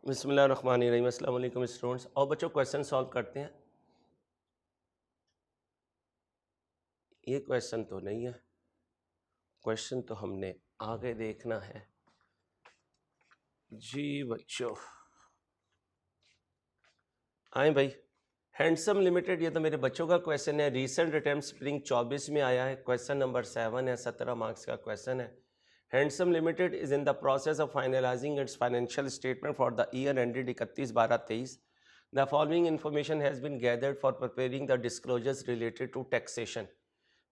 बिस्मिल्लाहिर्रहमानिर्रहीम। अस्सलाम वालेकुम स्टूडेंट्स। और बच्चों क्वेश्चन सॉल्व करते हैं। ये क्वेश्चन तो नहीं है, क्वेश्चन तो हमने आगे देखना है जी बच्चों। आए भाई, हैंडसम लिमिटेड, ये तो मेरे बच्चों का क्वेश्चन है। रीसेंट अटेम्प्ट स्प्रिंग 24 में आया है, क्वेश्चन नंबर 7 है, 17 मार्क्स का क्वेश्चन है। Handsome Limited is in the process of finalising its financial statement for the year ended 31/12/23। The following information has been gathered for preparing the disclosures related to taxation.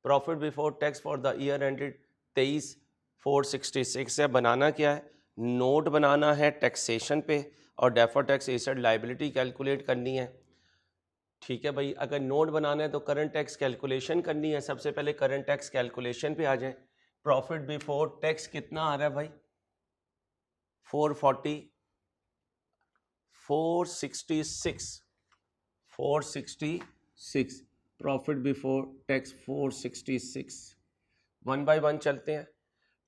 Profit before tax for the year ended 23/4/66 है। बनाना क्या है? Note बनाना है taxation पे और deferred tax asset liability calculate करनी है। ठीक है भाई, अगर नोट बनाना है तो करंट टैक्स कैलकुलेशन करनी है। सबसे पहले करंट टैक्स कैलकुलेशन पे आ जाए। प्रॉफिट बिफोर टैक्स कितना आ रहा है भाई? 466 profit before tax 466। One by one चलते हैं।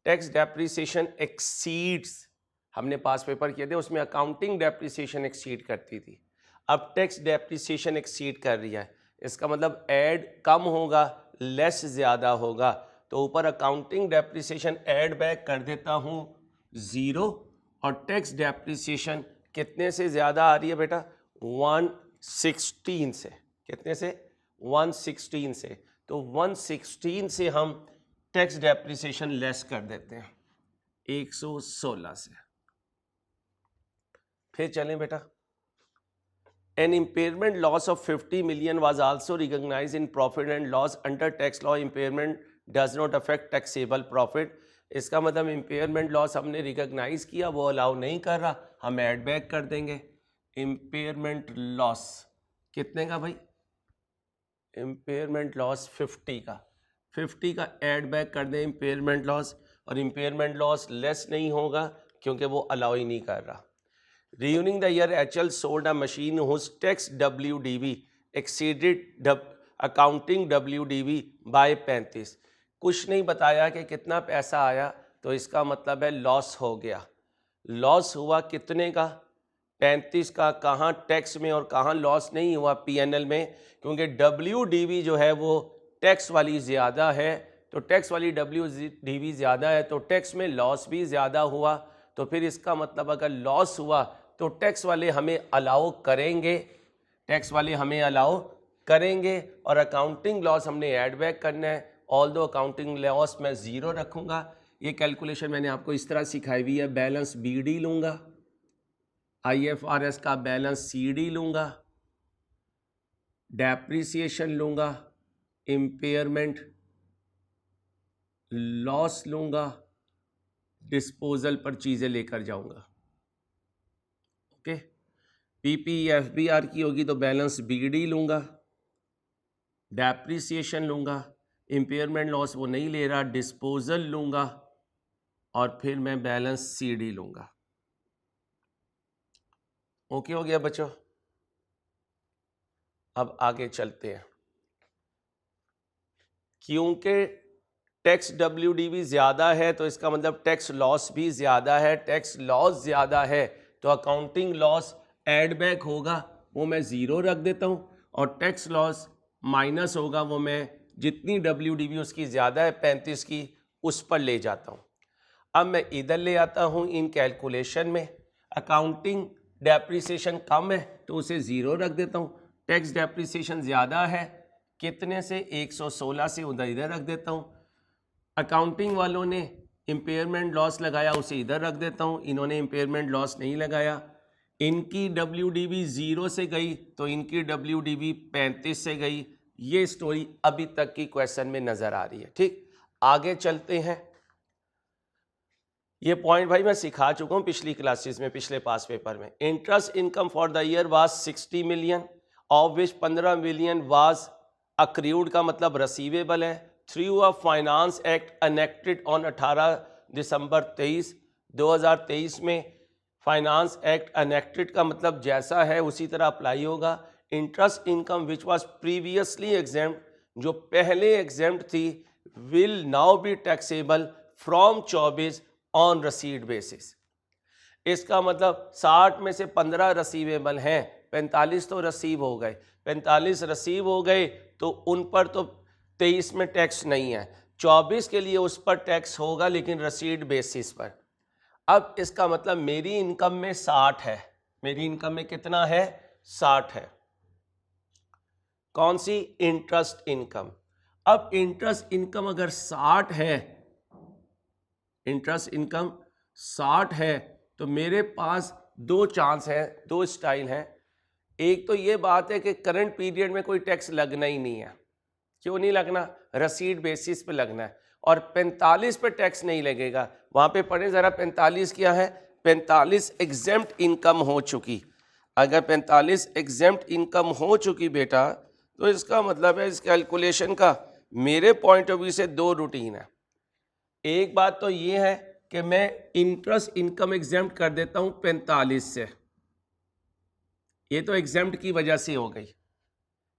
टैक्स डेप्रिसिएशन एक्सीड्स, हमने पास पेपर किए थे, उसमें अकाउंटिंग डेप्रिसिएशन एक्सीड करती थी। अब टैक्स डेप्रिसिएशन एक्सीड कर रही है, इसका मतलब ऐड कम होगा, लेस ज़्यादा होगा। तो ऊपर अकाउंटिंग डेप्रिसिएशन ऐड बैक कर देता हूँ 0, और टैक्स डेप्रिसिएशन कितने से ज़्यादा आ रही है बेटा? 116 से। कितने से? 116 से। तो 116 से हम टैक्स डेप्रिसिएशन लेस कर देते हैं 116 से। फिर चलें बेटा। An impairment loss of 50 million was also recognise in profit and loss under tax law. Impairment does not affect taxable profit. इसका मतलब इम्पेयरमेंट लॉस हमने रिकॉग्नाइज किया, वो अलाउ नहीं कर रहा, हम ऐड बैक कर देंगे। इम्पेयरमेंट लॉस कितने का भाई? इम्पेयरमेंट लॉस 50 का ऐड बैक कर दें इम्पेयरमेंट लॉस, और इम्पेयरमेंट लॉस लेस नहीं होगा क्योंकि वो अलाउ ही नहीं कर रहा। During the year HL sold a machine whose tax WDV exceeded accounting WDV by 35। कुछ नहीं बताया कि कितना पैसा आया, तो इसका मतलब है लॉस हो गया। लॉस हुआ कितने का? 35 का। कहाँ टैक्स में और कहाँ लॉस नहीं हुआ? PNL में, क्योंकि WDV जो है वो टैक्स वाली ज़्यादा है। तो टैक्स वाली WDV ज़्यादा है तो टैक्स में लॉस भी ज़्यादा हुआ। तो फिर इसका मतलब अगर लॉस हुआ तो टैक्स वाले हमें अलाउ करेंगे, टैक्स वाले हमें अलाउ करेंगे, और अकाउंटिंग लॉस हमने ऐड बैक करना है। ऑल दो अकाउंटिंग लॉस मैं 0 रखूँगा। ये कैलकुलेशन मैंने आपको इस तरह सिखाई हुई है। बैलेंस BD लूँगा, IFRS का बैलेंस CD लूँगा, डेप्रिसिएशन लूँगा, इम्पेयरमेंट लॉस लूँगा, डिस्पोजल पर चीज़ें लेकर जाऊँगा। ओके। PPFBR की होगी तो बैलेंस BD लूँगा, डेप्रिसिएशन लूँगा, इम्पेयरमेंट लॉस वो नहीं ले रहा, डिस्पोजल लूँगा, और फिर मैं बैलेंस CD लूँगा। ओके हो गया बच्चों? अब आगे चलते हैं। क्योंकि टैक्स WDV ज़्यादा है तो इसका मतलब टैक्स लॉस भी ज़्यादा है। टैक्स लॉस ज़्यादा है तो अकाउंटिंग लॉस ऐड बैक होगा, वो मैं 0 रख देता हूँ, और टैक्स लॉस माइनस होगा, वो मैं जितनी WDV उसकी ज़्यादा है 35 की, उस पर ले जाता हूँ। अब मैं इधर ले आता हूँ इन कैलकुलेशन में। अकाउंटिंग डेप्रिसिएशन कम है तो उसे 0 रख देता हूँ। टैक्स डेप्रिसिएशन ज़्यादा है, कितने से? 116 से, उधर इधर रख देता हूँ। अकाउंटिंग वालों ने इम्पेयरमेंट लॉस लगाया, उसे इधर रख देता हूँ। इन्होंने इम्पेयरमेंट लॉस नहीं लगाया। इनकी WDV 0 से गई तो इनकी WDV 35 से गई। ये स्टोरी अभी तक की क्वेश्चन में नज़र आ रही है। ठीक, आगे चलते हैं। ये पॉइंट भाई मैं सिखा चुका हूँ पिछली क्लासेस में, पिछले पास पेपर में। Interest income for the year was 60 million, of which 15 million was accrued, का मतलब रसीवेबल है, through a finance act enacted on 18 दिसंबर 2023 में। फाइनेंस एक्ट एनेक्टेड का मतलब जैसा है उसी तरह अप्लाई होगा। Interest income which was previously exempt, जो पहले एग्जेम्प्ट थी, will now be taxable from 24 on receipt basis. इसका मतलब 60 में से 15 रसीवेबल हैं, 45 तो रसीव हो गए, 45 रसीव हो गए तो उन पर तो 23 में टैक्स नहीं है, 24 के लिए उस पर टैक्स होगा लेकिन रसीड बेसिस पर। अब इसका मतलब मेरी इनकम में 60 है, मेरी इनकम में कितना है, 60 है। कौन सी, इंटरेस्ट इनकम। अब इंटरेस्ट इनकम अगर 60 है, इंटरेस्ट इनकम 60 है तो मेरे पास दो चांस है, दो स्टाइल हैं। एक तो ये बात है कि करंट पीरियड में कोई टैक्स लगना ही नहीं है। क्यों नहीं लगना, रसीड बेसिस पे लगना है। और 45 पे टैक्स नहीं लगेगा। वहाँ पे पढ़े ज़रा 45 क्या है, 45 एग्जेम्प्ट इनकम हो चुकी। अगर 45 एग्जेम्प्ट इनकम हो चुकी बेटा, तो इसका मतलब है इस कैलकुलेशन का मेरे पॉइंट ऑफ व्यू से दो रूटीन है। एक बात तो ये है कि मैं इंटरेस्ट इनकम एग्जेम्प्ट कर देता हूँ 45 से, ये तो एग्जेम्प्ट की वजह से हो गई,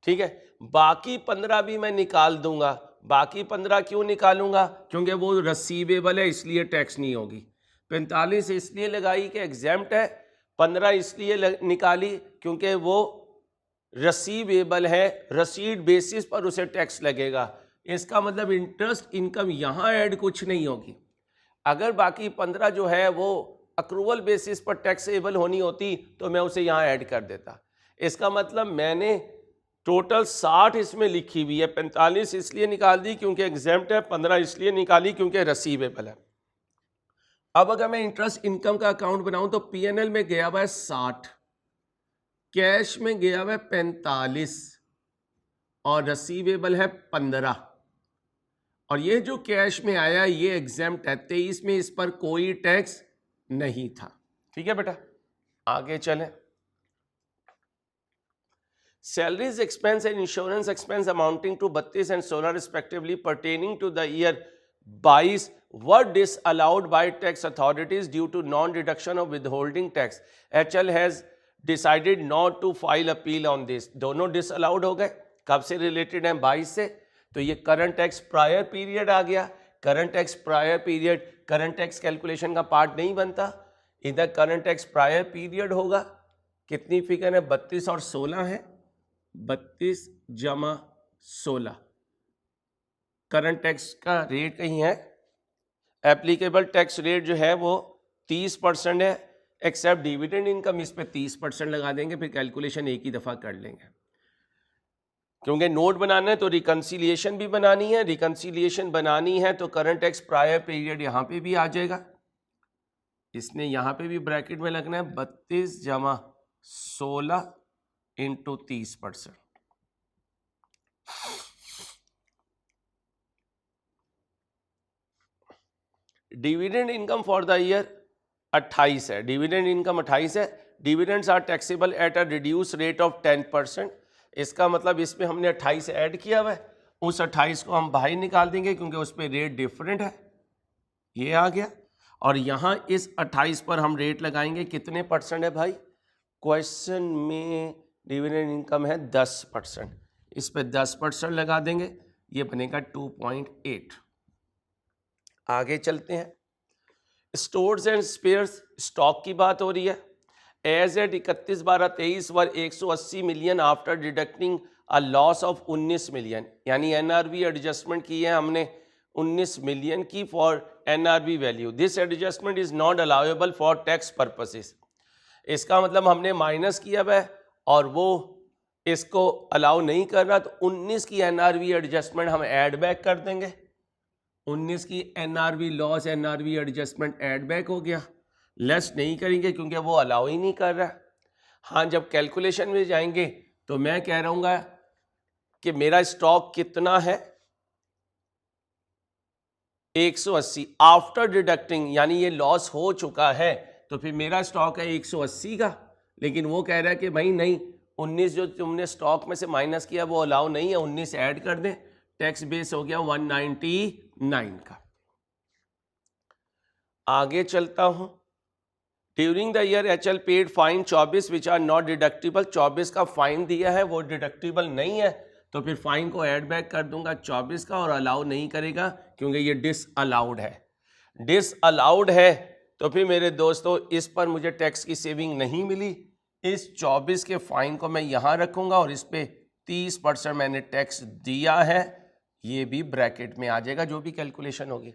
ठीक है। बाकी 15 भी मैं निकाल दूंगा। बाकी 15 क्यों निकालूंगा, क्योंकि वो रसीवेबल है इसलिए टैक्स नहीं होगी। 45 इसलिए लगाई कि एग्जेम्प्ट है, 15 इसलिए निकाली क्योंकि वो रसीवेबल है, रसीड बेसिस पर उसे टैक्स लगेगा। इसका मतलब इंटरेस्ट इनकम यहाँ ऐड कुछ नहीं होगी। अगर बाकी 15 जो है वो अक्रूवल बेसिस पर टैक्सेबल होनी होती तो मैं उसे यहाँ ऐड कर देता। इसका मतलब मैंने टोटल 60 इसमें लिखी हुई है, 45 इसलिए निकाल दी क्योंकि एग्जेम्प्ट है, 15 इसलिए निकाली क्योंकि रसीवेबल है। अब अगर मैं इंटरेस्ट इनकम का अकाउंट बनाऊं तो पीएनएल में गया हुआ है 60, कैश में गया हुआ है 45 और रसीवेबल है 15। और ये जो कैश में आया ये एग्जेम्प्ट है, 23 में इस पर कोई टैक्स नहीं था। ठीक है बेटा, आगे चलें। Salaries expense and insurance expense amounting to 32 and 16 respectively pertaining to the year 22 were disallowed by tax authorities due to non-deduction of withholding tax. HL has decided not to file appeal on this. दोनों disallowed हो गए। कब से related हैं, 22 से। तो ये current tax prior period आ गया। current tax prior period current tax calculation का part नहीं बनता, इधर current tax prior period होगा। कितनी फिगर है, 32 और 16 है, 32 जमा 16। करंट टैक्स का रेट कहीं है, एप्लीकेबल टैक्स रेट जो है वो 30% है, एक्सेप्ट डिविडेंड इनकम, इस पे 30% लगा देंगे, फिर कैलकुलेशन एक ही दफ़ा कर लेंगे। क्योंकि नोट बनाना है तो रिकंसिलिएशन भी बनानी है, रिकंसिलिएशन बनानी है तो करंट टैक्स प्रायर पीरियड यहाँ पे भी आ जाएगा, इसने यहाँ पे भी ब्रैकेट में लगना है, 32 जमा 16 into 30%। Dividend income for the year 28 है, डिविडेंड इनकम 28 है। Dividends are taxable at a reduce rate of 10%। इसका मतलब इसमें हमने 28 ऐड किया हुआ है, उस 28 को हम बाहर निकाल देंगे क्योंकि उस पर रेट डिफरेंट है, ये आ गया। और यहाँ इस 28 पर हम रेट लगाएंगे, कितने परसेंट है भाई, क्वेश्चन में डिविडेंड इनकम है 10%, इस पे 10% लगा देंगे, ये बनेगा 2.8। आगे चलते हैं। स्टोर्स एंड स्पेयर्स, स्टॉक की बात हो रही है। As at 31/12/23 were 180 million after deducting a loss of 19 million, यानी एनआरवी एडजस्टमेंट की है हमने 19 मिलियन की for NRV value. This adjustment is not allowable for tax purposes. इसका मतलब हमने माइनस किया हुआ है और वो इसको अलाउ नहीं कर रहा, तो 19 की एनआरवी एडजस्टमेंट हम ऐड बैक कर देंगे। 19 की NRV loss NRV adjustment add back हो गया, लेस नहीं करेंगे क्योंकि वो अलाउ ही नहीं कर रहा। हाँ, जब कैलकुलेशन में जाएंगे तो मैं कह रहूँगा कि मेरा स्टॉक कितना है, 180 आफ्टर डिडक्टिंग, यानी ये लॉस हो चुका है तो फिर मेरा स्टॉक है 180 का, लेकिन वो कह रहा है कि भाई नहीं, 19 जो तुमने स्टॉक में से माइनस किया वो अलाउ नहीं है, 19 ऐड कर दें, टैक्स बेस हो गया 199 का। आगे चलता हूं। During the year HL paid fine 24 which are not deductible. 24 का फाइन दिया है, वो डिडक्टिबल नहीं है, तो फिर फाइन को ऐड बैक कर दूंगा 24 का, और अलाउ नहीं करेगा क्योंकि ये डिसअलाउड है। डिसअलाउड है तो फिर मेरे दोस्तों इस पर मुझे टैक्स की सेविंग नहीं मिली। इस 24 के फाइन को मैं यहाँ रखूँगा और इस पे 30% मैंने टैक्स दिया है, ये भी ब्रैकेट में आ जाएगा जो भी कैलकुलेशन होगी।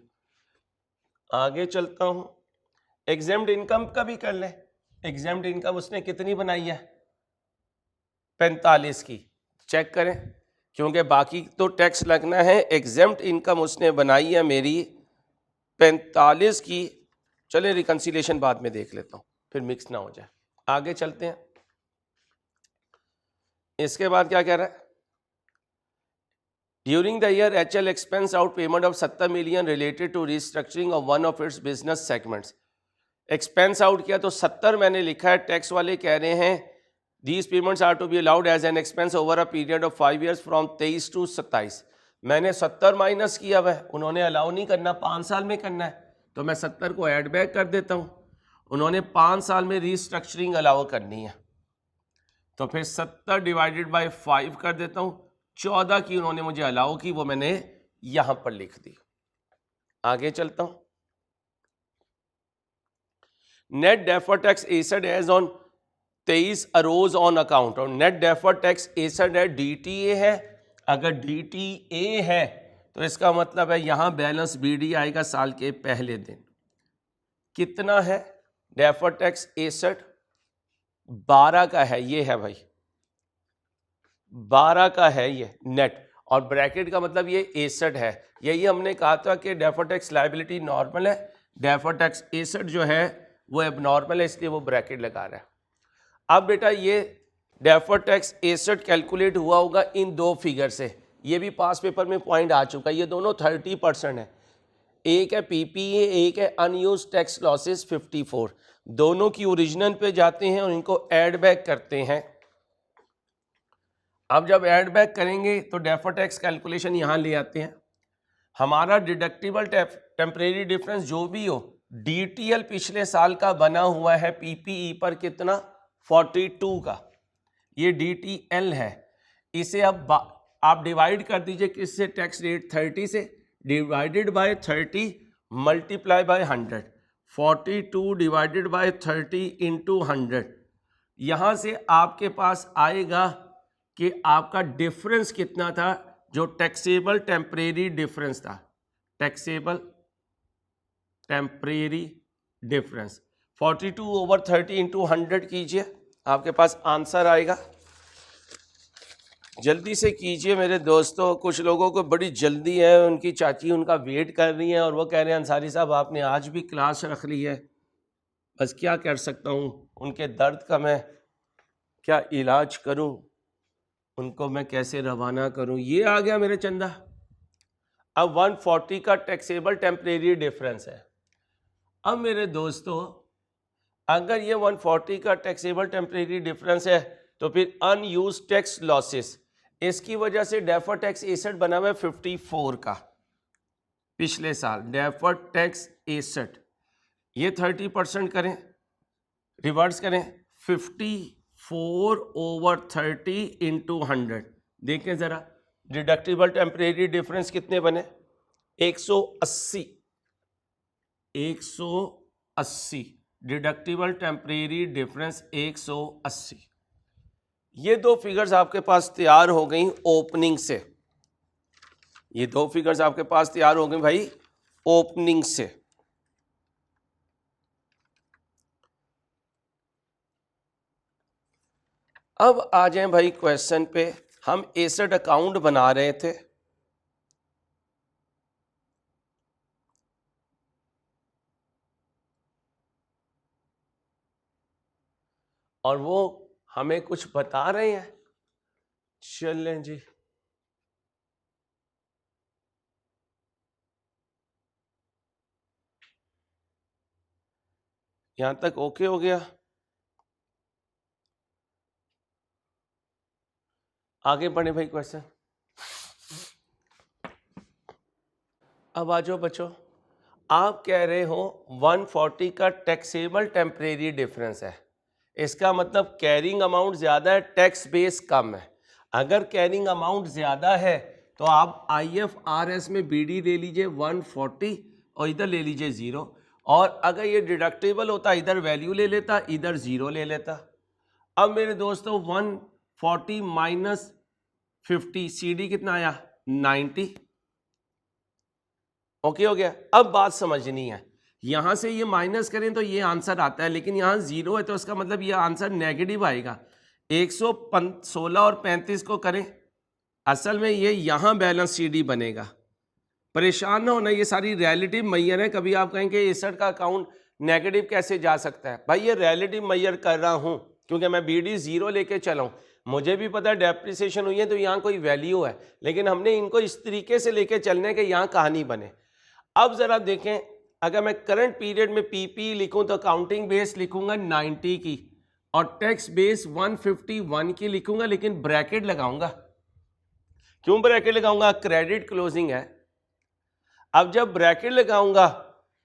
आगे चलता हूँ, एग्जेम्प्ट इनकम का भी कर लें। एग्जेम्प्ट इनकम उसने कितनी बनाई है? 45 की। चेक करें, क्योंकि बाकी तो टैक्स लगना है। एग्जेम्प्ट इनकम उसने बनाई है मेरी 45 की। चले रिकंसिलेशन बाद में देख लेता हूँ, फिर मिक्स ना हो जाए। आगे चलते हैं। इसके बाद क्या कह रहा है? During the year HL expense out payment of 70 million related to restructuring of one of its business segments. Expense out किया तो 70 मैंने लिखा है। टैक्स वाले कह रहे हैं these payments are to be allowed as an expense over a period of 5 years from 23 to 27। मैंने 70 माइनस किया हुआ है, उन्होंने अलाउ नहीं करना, 5 साल में करना है, तो मैं 70 को ऐड बैक कर देता हूँ। उन्होंने 5 साल में रिस्ट्रक्चरिंग अलाउ करनी है, तो फिर 70 डिवाइडेड बाय 5 कर देता हूँ। 14 की उन्होंने मुझे अलाउ की, वो मैंने यहां पर लिख दी। आगे चलता हूं। Net deferred tax asset as on 23 arose on account, और नेट डेफर्ड टैक्स एसेट है DTA है। अगर DTA है तो इसका मतलब है यहां बैलेंस BD आएगा साल के पहले दिन। कितना है डेफर्ड टैक्स एसेट? 12 का है, ये है भाई 12 का है ये नेट, और ब्रैकेट का मतलब ये एसेट है। यही हमने कहा था कि डेफर्ड टैक्स लायबिलिटी नॉर्मल है, डेफर्ड टैक्स एसेट जो है वो एबनॉर्मल है, इसलिए वो ब्रैकेट लगा रहा है। अब बेटा ये डेफर्ड टैक्स एसेट कैलकुलेट हुआ होगा इन दो फिगर से, ये भी पास पेपर में पॉइंट आ चुका है। ये दोनों 30% है, एक है PPA, एक है अनयूज टैक्स लॉसेस 54। दोनों की ओरिजिनल पे जाते हैं और इनको ऐड बैक करते हैं। अब जब ऐड बैक करेंगे तो डेफर्ड टैक्स कैलकुलेशन यहाँ ले आते हैं। हमारा डिडक्टिबल टेम्परेरी डिफरेंस जो भी हो, DTL पिछले साल का बना हुआ है PPE पर कितना? 42 का, ये DTL है। इसे अब आप डिवाइड कर दीजिए किससे? टैक्स रेट 30 से, divided by 30 multiply by 100। 42 divided by 30 into 100। यहाँ से आपके पास आएगा कि आपका डिफरेंस कितना था, जो टैक्सेबल टेम्परेरी डिफरेंस था, taxable temporary difference 42 over 30 into 100 कीजिए, आपके पास आंसर आएगा। जल्दी से कीजिए मेरे दोस्तों, कुछ लोगों को बड़ी जल्दी है, उनकी चाची उनका वेट कर रही है और वो कह रहे हैं अंसारी साहब आपने आज भी क्लास रख ली है। बस क्या कर सकता हूँ, उनके दर्द का मैं क्या इलाज करूँ, उनको मैं कैसे रवाना करूं। ये आ गया मेरे चंदा। अब 140 का टैक्सेबल टेम्परेरी डिफरेंस है। अब मेरे दोस्तों अगर ये 140 का टैक्सेबल टेम्परेरी डिफरेंस है तो फिर अनयूज टैक्स लॉसेस, इसकी वजह से डेफर्ड टैक्स एसेट बना हुआ है 54 का पिछले साल। डेफर्ड टैक्स एसेट ये 30% करें, रिवर्स करें, 54 ओवर 30 इंटू 100। देखें ज़रा डिडक्टिबल टेम्परेरी डिफरेंस कितने बने? 180। 180 डिडक्टिबल टेम्परेरी डिफरेंस 180। ये दो फिगर्स आपके पास तैयार हो गई ओपनिंग से, ये दो फिगर्स आपके पास तैयार हो गई भाई ओपनिंग से। अब आ जाएं भाई क्वेश्चन पे। हम एसेट अकाउंट बना रहे थे, और वो हमें कुछ बता रहे हैं। चलें जी, यहां तक ओके हो गया। आगे बढ़े भाई क्वेश्चन। अब आ जाओ बच्चों, आप कह रहे हो 140 का टैक्सेबल टेम्परेरी डिफरेंस है, इसका मतलब कैरिंग अमाउंट ज़्यादा है, टैक्स बेस कम है। अगर कैरिंग अमाउंट ज़्यादा है तो आप IFRS में BD ले लीजिए 140 और इधर ले लीजिए 0। और अगर ये डिडक्टेबल होता इधर वैल्यू ले लेता, इधर 0 ले लेता। अब मेरे दोस्तों 140 माइनस 50, CD कितना आया 90। ओके हो गया। अब बात समझनी है, यहां से ये माइनस करें तो ये आंसर आता है, लेकिन यहां 0 है तो इसका मतलब ये आंसर नेगेटिव आएगा। 116 और 35 को करें, असल में ये यहां बैलेंस CD बनेगा। परेशान ना होना, ये सारी रिलेटिव मैयर है। कभी आप कहेंगे 61 का अकाउंट नेगेटिव कैसे जा सकता है, भाई ये रिलेटिव मैयर कर रहा हूं क्योंकि मैं BD 0 लेके चला हूं। मुझे भी पता है डेप्रिसिएशन हुई है तो यहाँ कोई वैल्यू है, लेकिन हमने इनको इस तरीके से लेके चलने है कि यहाँ कहानी बने। अब जरा देखें, अगर मैं करंट पीरियड में PP लिखूं तो अकाउंटिंग बेस लिखूंगा 90 की और टैक्स बेस 151 की लिखूंगा, लेकिन ब्रैकेट लगाऊंगा। क्यों ब्रैकेट लगाऊंगा? क्रेडिट क्लोजिंग है। अब जब ब्रैकेट लगाऊंगा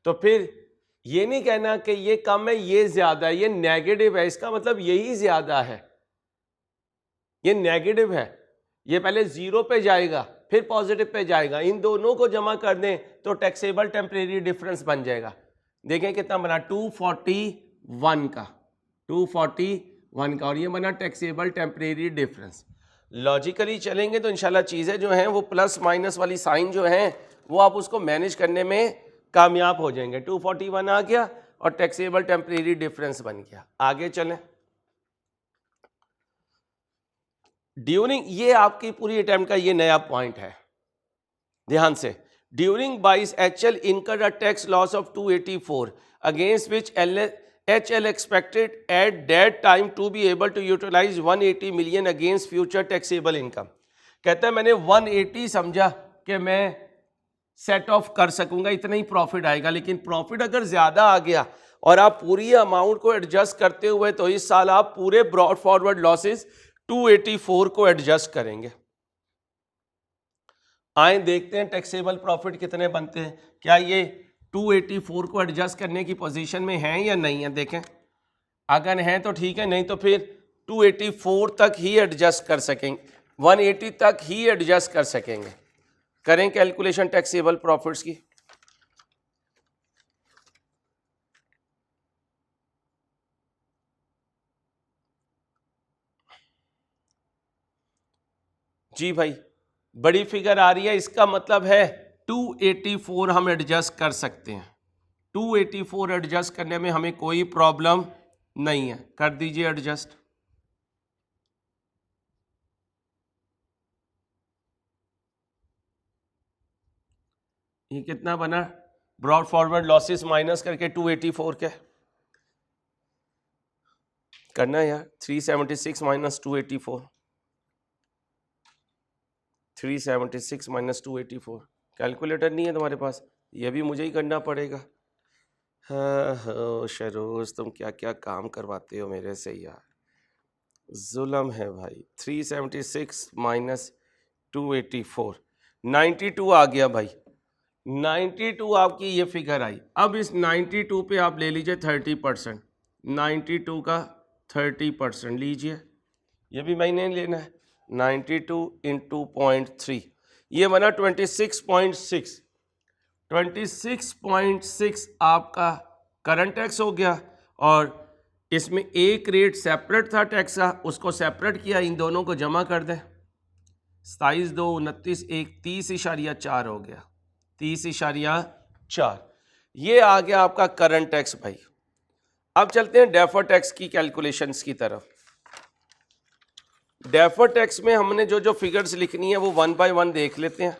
तो फिर ये नहीं कहना कि ये कम है ये ज्यादा है, ये नेगेटिव है, इसका मतलब यही ज्यादा है, ये नेगेटिव है। ये पहले 0 पे जाएगा फिर पॉजिटिव पे जाएगा, इन दोनों को जमा कर दें तो टैक्सेबल टेम्परेरी डिफरेंस बन जाएगा। देखें कितना बना 241 का, 241 का, और ये बना टैक्सेबल टेम्परेरी डिफरेंस। लॉजिकली चलेंगे तो इंशाल्लाह चीज़ें जो हैं वो प्लस माइनस वाली साइन जो हैं वो आप उसको मैनेज करने में कामयाब हो जाएंगे। 241 आ गया और टैक्सेबल टेम्परेरी डिफरेंस बन गया। आगे चलें। ड्यूरिंग, ये आपकी पूरी अटेम्प्ट का ये नया पॉइंट है, ध्यान से। ड्यूरिंग बाइस HL incurred a tax loss of 284 against which HL expected at that time to be able to utilize 180 million against future taxable income। कहता है मैंने 180 समझा कि मैं सेट ऑफ कर सकूंगा, इतना ही प्रॉफिट आएगा, लेकिन प्रॉफिट अगर ज्यादा आ गया और आप पूरी अमाउंट को एडजस्ट करते हुए तो इस साल आप पूरे ब्रॉड फॉरवर्ड लॉसेस 284 को एडजस्ट करेंगे। आए देखते हैं टैक्सेबल प्रॉफिट कितने बनते हैं, क्या ये 284 को एडजस्ट करने की पोजीशन में हैं या नहीं है। देखें अगर हैं तो ठीक है, नहीं तो फिर 284 तक ही एडजस्ट कर सकेंगे, 180 तक ही एडजस्ट कर सकेंगे। करें कैलकुलेशन टैक्सेबल प्रॉफिट्स की। जी भाई बड़ी फिगर आ रही है, इसका मतलब है 284 हम एडजस्ट कर सकते हैं। 284 एडजस्ट करने में हमें कोई प्रॉब्लम नहीं है, कर दीजिए एडजस्ट। ये कितना बना ब्रॉड फॉरवर्ड लॉसेस माइनस करके 284 के करना है यार। 376 माइनस 284, 376 माइनस 284। कैलकुलेटर नहीं है तुम्हारे पास, ये भी मुझे ही करना पड़ेगा। हाँ शरोज तुम क्या क्या काम करवाते हो मेरे से यार, जुल्म है भाई। 376 माइनस 284, 92 आ गया भाई। 92 आपकी ये फिगर आई। अब इस 92 पे आप ले लीजिए 30%, 92 का 30% लीजिए, ये भी मैंने लेना है। 92 इंटू 0.3, ये बना 26.6। 26.6 आपका करंट टैक्स हो गया, और इसमें एक रेट सेपरेट था टैक्स का, उसको सेपरेट किया, इन दोनों को जमा कर दें। 27 2 29 1 30.4 हो गया, 30.4। ये आ गया आपका करंट टैक्स भाई। अब चलते हैं डेफर टैक्स की कैलकुलेशंस की तरफ। डेफर टैक्स में हमने जो जो फिगर्स लिखनी है वो 1 बाय 1 देख लेते हैं।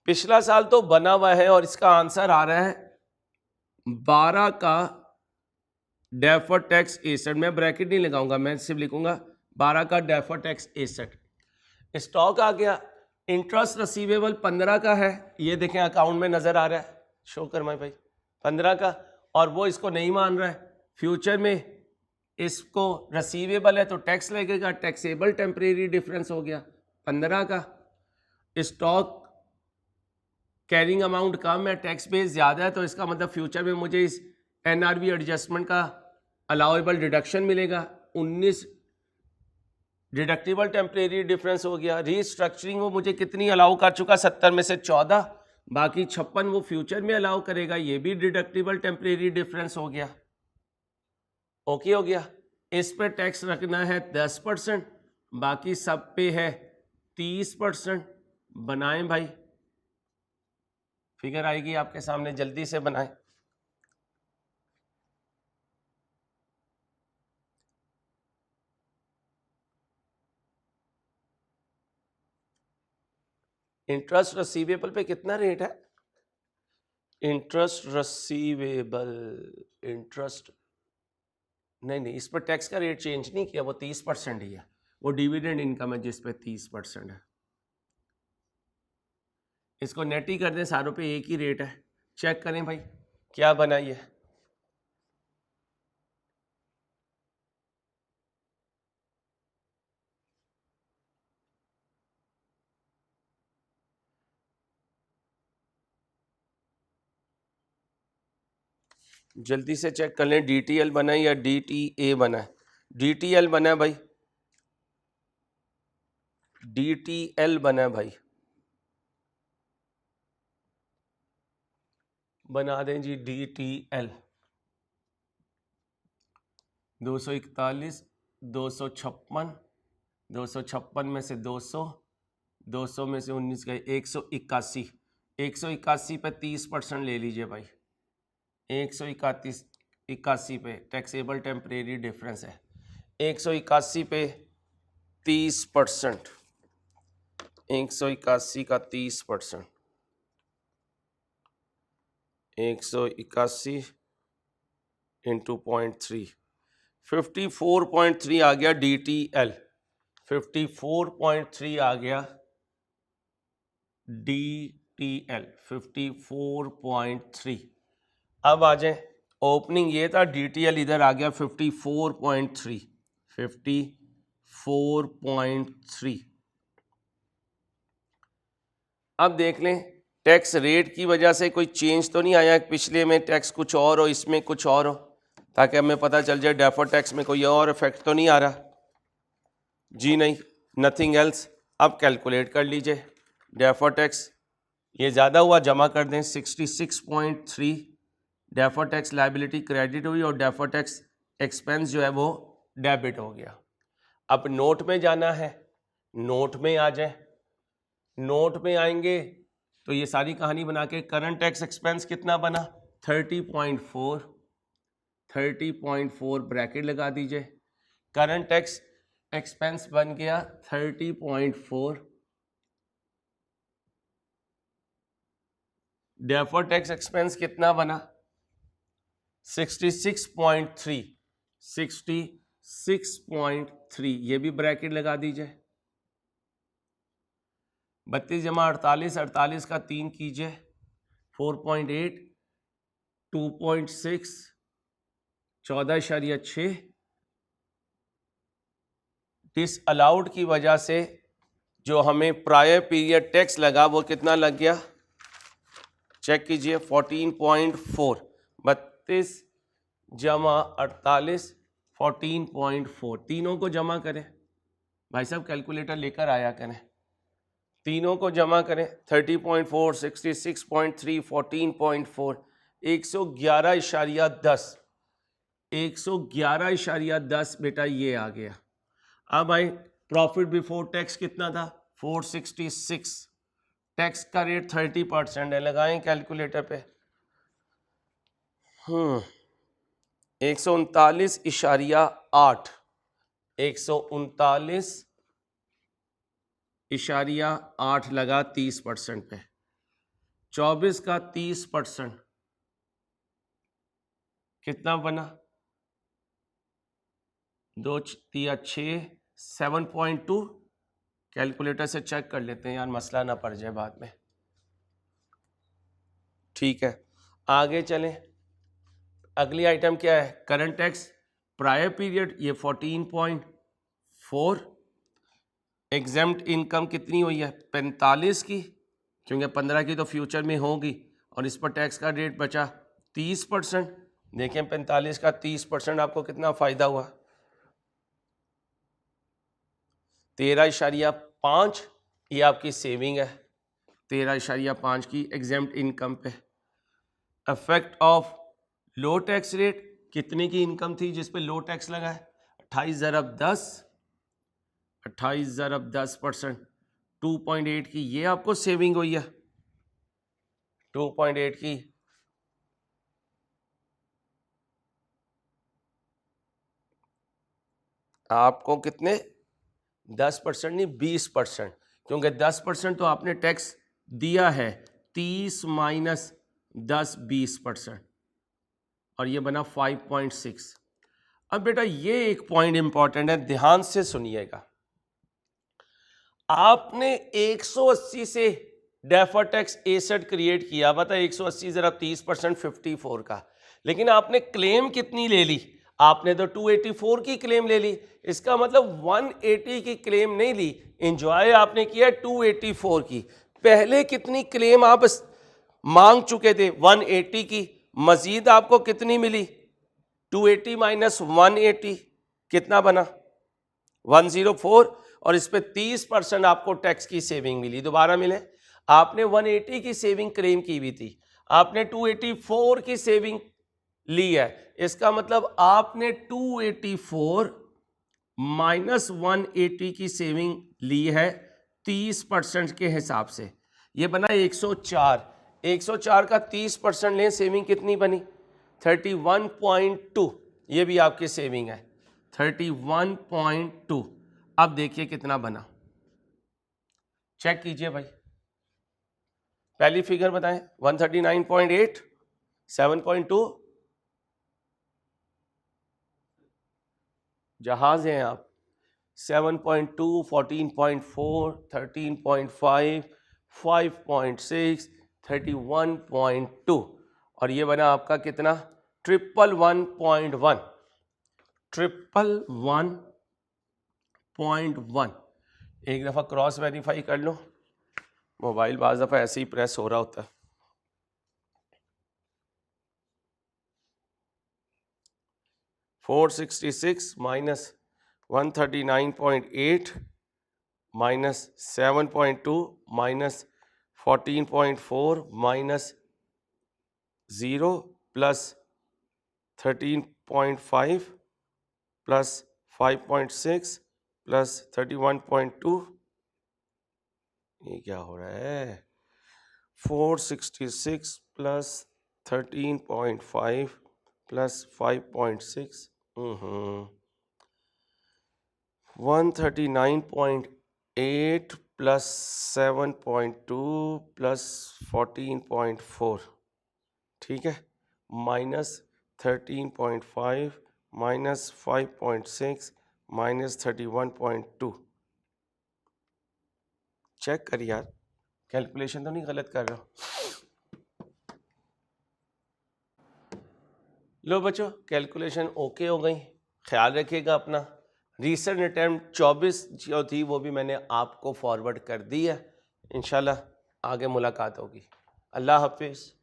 पिछला साल तो बना हुआ है और इसका आंसर आ रहा है 12 का डेफर टैक्स एसेट। मैं ब्रैकेट नहीं लगाऊंगा, मैं सिर्फ लिखूंगा 12 का डेफर टैक्स एसेट। स्टॉक आ गया। इंटरेस्ट रिसीवेबल 15 का है, ये देखें अकाउंट में नजर आ रहा है, शो कर माय भाई 15 का, और वो इसको नहीं मान रहा है। फ्यूचर में इसको रिसीवेबल है तो टैक्स लगेगा, टैक्सेबल टेम्परेरी डिफरेंस हो गया 15 का। स्टॉक कैरिंग अमाउंट कम है, टैक्स बेस ज़्यादा है, तो इसका मतलब फ्यूचर में मुझे इस NRV एडजस्टमेंट का अलाउेबल डिडक्शन मिलेगा। 19 डिडक्टिबल टेम्परेरी डिफरेंस हो गया। रीस्ट्रक्चरिंग वो मुझे कितनी अलाउ कर चुका, 70 में से 14, बाकी 56 वो फ्यूचर में अलाउ करेगा, ये भी डिडक्टिबल टेम्परेरी डिफरेंस हो गया। ओके हो गया। इस पे टैक्स रखना है 10%, बाकी सब पे है 30%। बनाएं भाई, फिगर आएगी आपके सामने, जल्दी से बनाएं। इंटरेस्ट रिसीवेबल पे कितना रेट है? इंटरेस्ट रिसीवेबल, इंटरेस्ट नहीं, इस पर टैक्स का रेट चेंज नहीं किया, वो 30% ही है। वो डिविडेंड इनकम है जिस पे 30% है। इसको नेट ही कर दें, सारों पे एक ही रेट है। चेक करें भाई क्या बनाइए। जल्दी से चेक कर लें, DTL बना है या DTA बना है। DTL बना है भाई, DTL बना है भाई, बना दें जी DTL। 241, 256, 256 में से 200, 200 में से 19 गए, 181। 181 पे 30% ले लीजिए भाई। 181 पे टैक्सेबल टेम्परेरी डिफरेंस है। 181 पे 30%, 181 का 30%, 181 इंटू 0.3, 54.3 आ गया DTL। 54.3 आ गया DTL, 54.3। अब आ जाए, ओपनिंग ये था, DTL इधर आ गया 54.3, 54.3। अब देख लें टैक्स रेट की वजह से कोई चेंज तो नहीं आया, पिछले में टैक्स कुछ और हो, इसमें कुछ और हो, ताकि हमें पता चल जाए डेफर्ड टैक्स में कोई और इफेक्ट तो नहीं आ रहा। जी नहीं, नथिंग एल्स। अब कैलकुलेट कर लीजिए डेफर्ड टैक्स। ये ज़्यादा हुआ, जमा कर दें 66.3। डेफर्ड टैक्स लायबिलिटी क्रेडिट हुई और डेफर्ड टैक्स एक्सपेंस जो है वो डेबिट हो गया। अब नोट में जाना है, नोट में आ जाए। नोट में आएंगे तो ये सारी कहानी बना के करंट टैक्स एक्सपेंस कितना बना, 30.4, 30.4 ब्रैकेट लगा दीजिए। करंट टैक्स एक्सपेंस बन गया 30.4। डेफर्ड टैक्स एक्सपेंस कितना बना, 66.3, 66.3, ये भी ब्रैकेट लगा दीजिए। 32 जमा 48, 48 का 3 कीजिए, 4.8, 2.6, 14.6। डिसअलाउड की वजह से जो हमें प्रायर पीरियड टैक्स लगा वो कितना लग गया, चेक कीजिए, 14.4। 32 जमा 48, 14.4। तीनों को जमा करें भाई साहब, कैलकुलेटर लेकर आया करें। तीनों को जमा करें, 30.4, 66.3, 14.4, 111.10, 111.10 बेटा ये आ गया। अब भाई प्रॉफिट बिफोर टैक्स कितना था, 466। टैक्स का रेट 30% है, लगाएं कैलकुलेटर पे। 139.8, 139.8 लगा 30% पे। 24 का 30% कितना बना, 2 तिया 6, 7.2। कैलकुलेटर से चेक कर लेते हैं यार, मसला ना पड़ जाए बाद में। ठीक है, आगे चलें। अगली आइटम क्या है, करंट टैक्स प्रायर पीरियड, ये 14.4। एग्जेम्प्ट इनकम कितनी हुई है, 45 की, क्योंकि 15 की तो फ्यूचर में होगी, और इस पर टैक्स का रेट बचा 30%। देखें 45 का 30% आपको कितना फ़ायदा हुआ, 13.5 ये आपकी सेविंग है 13.5 की एग्जेम्प्ट इनकम पे। Effect of low tax rate, कितने की इनकम थी जिस पे लो टैक्स लगा है? 28 ज़रब 10% 2.8 की ये आपको सेविंग हुई है 2.8 की। आपको कितने 10% नहीं 20%, क्योंकि 10% तो आपने टैक्स दिया है 30 माइनस 10 20%, और ये बना 5.6। अब बेटा ये एक पॉइंट इंपॉर्टेंट है, ध्यान से सुनिएगा। आपने 180 से डेफर टैक्स एसेट क्रिएट किया, बता 180 जरा 30% 54 का, लेकिन आपने क्लेम कितनी ले ली? आपने तो 284 की क्लेम ले ली। इसका मतलब 180 की क्लेम नहीं ली, एंजॉय आपने किया 284 की। पहले कितनी क्लेम आप मांग चुके थे? 180 की। मजीद आपको कितनी मिली? 280 माइनस 180 कितना बना? 104, और इस पे 30% आपको टैक्स की सेविंग मिली। दोबारा मिले, आपने 180 की सेविंग क्लेम की हुई थी, आपने 284 की सेविंग ली है। इसका मतलब आपने 284 माइनस 180 की सेविंग ली है 30% के हिसाब से। ये बना 104। 104 का 30% लें, सेविंग कितनी बनी? 31.2। ये भी आपकी सेविंग है 31.2। अब देखिए कितना बना, चेक कीजिए भाई। पहली फिगर बताएं। 139.8 7.2 जहाज हैं आप। 7.2 14.4 13.5 5.6 31.2, और ये बना आपका कितना? 111.1 111.1। एक दफ़ा क्रॉस वेरीफाई कर लो, मोबाइल बाज़ दफ़ा ऐसे ही प्रेस हो रहा होता है। $466 minus 139.8 minus 7.2 minus 14.4 minus 0 plus 13.5 plus 5.6 plus 31.2। ये क्या हो रहा है? 466 प्लस 13.5 प्लस 5.6 139.8 प्लस 7.2 प्लस 14.4, ठीक है, माइनस 13.5 माइनस 5.6 माइनस 31.2। चेक कर यार, कैलकुलेशन तो नहीं गलत कर रहा। लो बच्चों, कैलकुलेशन ओके हो गई। ख्याल रखिएगा अपना। रीसेंट अटैम्प्ट 24 जो थी वो भी मैंने आपको फॉरवर्ड कर दी है। इंशाल्लाह आगे मुलाकात होगी। अल्लाह हाफिज़।